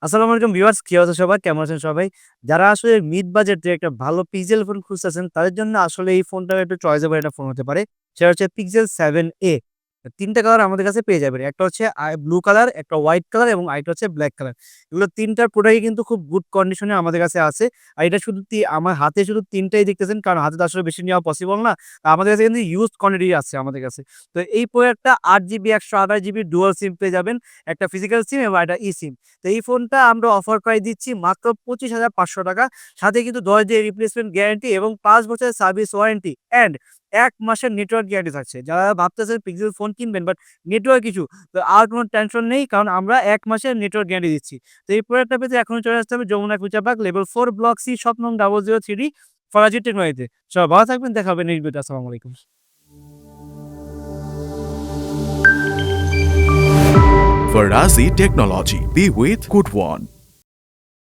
আসসালামু আলাইকুম ভিউয়ার্স, কি অবস্থা সবার? কেমন আছেন সবাই? যারা আসলে মিড বাজেটে একটা ভালো পিক্সেল ফোন খুঁজতেছেন, তাদের জন্য আসলে এই ফোনটা একটু চয়েসেবল একটা ফোন হতে পারে। সেটা হচ্ছে Pixel 7a। ৩ টা কালার আমাদের কাছে পেয়ে যাবেন। একটা হচ্ছে ব্লু কালার, একটা হোয়াইট কালার এবং আরেকটা হচ্ছে ব্লাক কালার। এগুলো ৩ টার প্রোডাক্টই কিন্তু খুব গুড কন্ডিশনে আমাদের কাছে আছে। আর এটা শুধু আমার হাতে শুধু ৩ টাই দেখতেছেন, কারণ হাতে তো আসলে বেশি নেওয়া পসিবল না। আমাদের কাছে কিন্তু ইউজড কোয়ান্টিটি আছে আমাদের কাছে। তো এই প্রোডাক্টটা 8 জিবি ১28 জিবি ডুয়াল সিম পেয়ে যাবেন। একটা ফিজিক্যাল সিম এবং একটা ই-সিম। তো এই ফোনটা আমরা অফার প্রাইস দিচ্ছি মাত্র ৳২৫,৫০০। সাথে কিন্তু ১০ দিনের রিপ্লেসমেন্ট গ্যারান্টি এবং ৫ বছরের সার্ভিস ওয়ারেন্টি অ্যান্ড ১ মাসের নেটওয়ার্ক গ্যারান্টি থাকছে। যারা ভাবতেছেন পিক্সেল ফোন কিনবেন বাট নেটওয়ার্ক ইস্যু, তো আর কোনো টেনশন নেই, কারণ আমরা ১ মাসের নেটওয়ার্ক গ্যারান্টি দিচ্ছি। তো এই প্রোডাক্টটা পেতে এখনই চলে আসতে হবে Jamuna future park level ৪ block C shop নং 003 ফরাজি টেকনোলজিতে। সবাই ভালো থাকবেন। দেখা হবে নেক্সট ভিডিওতে। আসসালামু আলাইকুম। Farazi Technology. Be with good one.